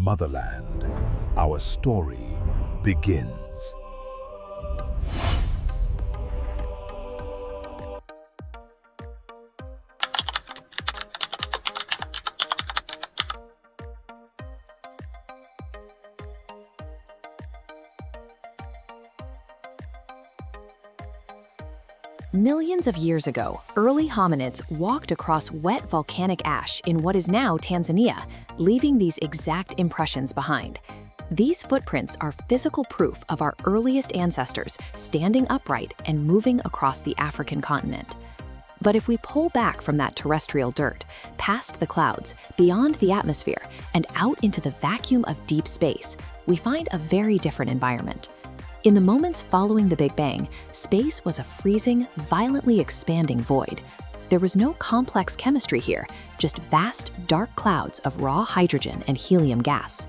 Motherland, our story begins. Millions of years ago, early hominids walked across wet volcanic ash in what is now Tanzania, leaving these exact impressions behind. These footprints are physical proof of our earliest ancestors standing upright and moving across the African continent. But if we pull back from that terrestrial dirt, past the clouds, beyond the atmosphere, and out into the vacuum of deep space, we find a very different environment. In the moments following the Big Bang, space was a freezing, violently expanding void. There was no complex chemistry here, just vast, dark clouds of raw hydrogen and helium gas.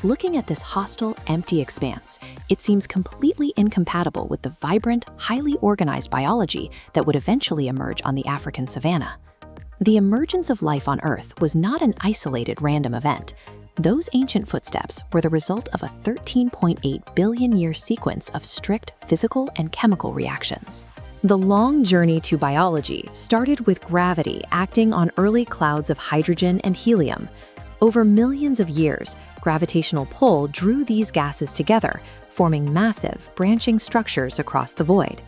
Looking at this hostile, empty expanse, it seems completely incompatible with the vibrant, highly organized biology that would eventually emerge on the African savanna. The emergence of life on Earth was not an isolated random event. Those ancient footsteps were the result of a 13.8 billion-year sequence of strict physical and chemical reactions. The long journey to biology started with gravity acting on early clouds of hydrogen and helium. Over millions of years, gravitational pull drew these gases together, forming massive, branching structures across the void.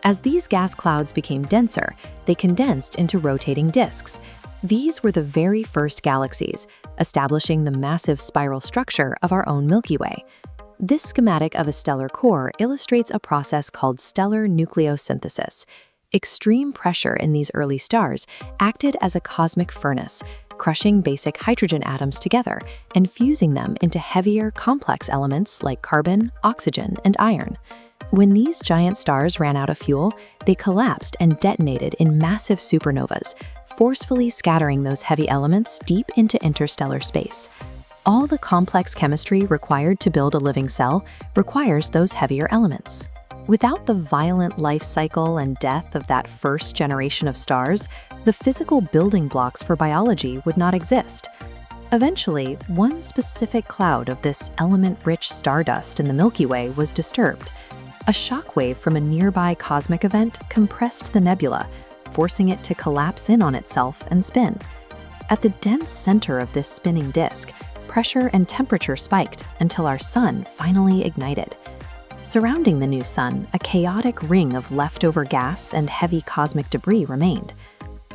As these gas clouds became denser, they condensed into rotating disks. These were the very first galaxies, establishing the massive spiral structure of our own Milky Way. This schematic of a stellar core illustrates a process called stellar nucleosynthesis. Extreme pressure in these early stars acted as a cosmic furnace, crushing basic hydrogen atoms together and fusing them into heavier, complex elements like carbon, oxygen, and iron. When these giant stars ran out of fuel, they collapsed and detonated in massive supernovas, forcefully scattering those heavy elements deep into interstellar space. All the complex chemistry required to build a living cell requires those heavier elements. Without the violent life cycle and death of that first generation of stars, the physical building blocks for biology would not exist. Eventually, one specific cloud of this element-rich stardust in the Milky Way was disturbed. A shockwave from a nearby cosmic event compressed the nebula, forcing it to collapse in on itself and spin. At the dense center of this spinning disk, pressure and temperature spiked until our sun finally ignited. Surrounding the new sun, a chaotic ring of leftover gas and heavy cosmic debris remained.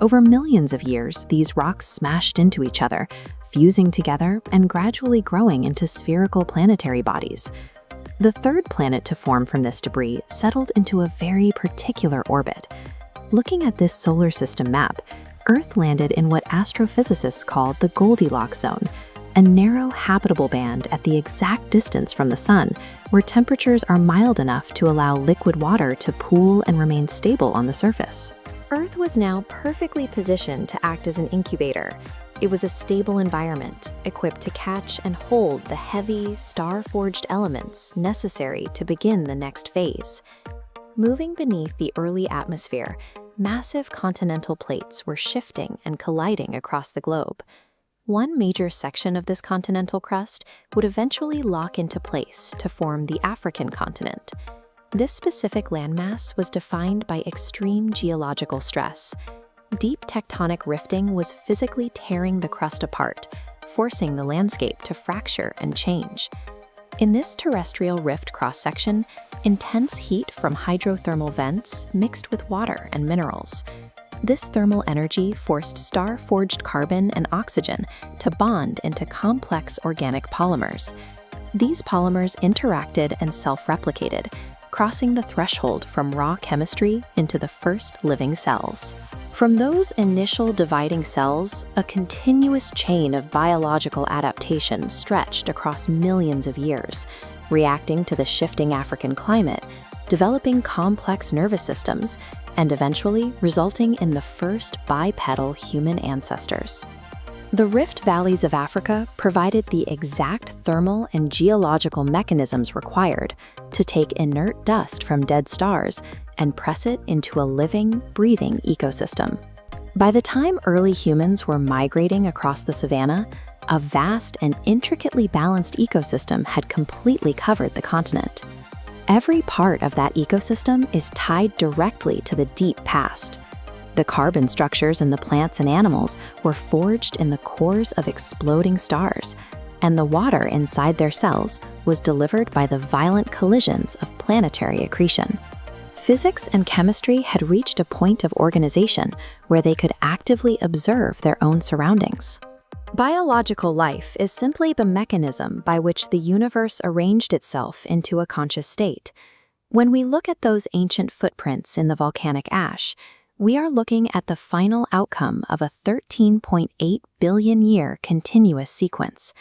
Over millions of years, these rocks smashed into each other, fusing together and gradually growing into spherical planetary bodies. The third planet to form from this debris settled into a very particular orbit. Looking at this solar system map, Earth landed in what astrophysicists call the Goldilocks zone, a narrow habitable band at the exact distance from the sun, where temperatures are mild enough to allow liquid water to pool and remain stable on the surface. Earth was now perfectly positioned to act as an incubator. It was a stable environment, equipped to catch and hold the heavy, star-forged elements necessary to begin the next phase. Moving beneath the early atmosphere, massive continental plates were shifting and colliding across the globe. One major section of this continental crust would eventually lock into place to form the African continent. This specific landmass was defined by extreme geological stress. Deep tectonic rifting was physically tearing the crust apart, forcing the landscape to fracture and change. In this terrestrial rift cross-section, intense heat from hydrothermal vents mixed with water and minerals. This thermal energy forced star-forged carbon and oxygen to bond into complex organic polymers. These polymers interacted and self-replicated, crossing the threshold from raw chemistry into the first living cells. From those initial dividing cells, a continuous chain of biological adaptation stretched across millions of years, reacting to the shifting African climate, developing complex nervous systems, and eventually resulting in the first bipedal human ancestors. The rift valleys of Africa provided the exact thermal and geological mechanisms required to take inert dust from dead stars and press it into a living, breathing ecosystem. By the time early humans were migrating across the savanna, A vast and intricately balanced ecosystem had completely covered the continent. Every part of that ecosystem is tied directly to the deep past. The carbon structures in the plants and animals were forged in the cores of exploding stars, and the water inside their cells was delivered by the violent collisions of planetary accretion. Physics and chemistry had reached a point of organization where they could actively observe their own surroundings. Biological life is simply the mechanism by which the universe arranged itself into a conscious state. When we look at those ancient footprints in the volcanic ash, we are looking at the final outcome of a 13.8 billion year continuous sequence.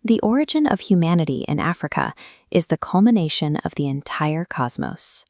The origin of humanity in Africa is the culmination of the entire cosmos.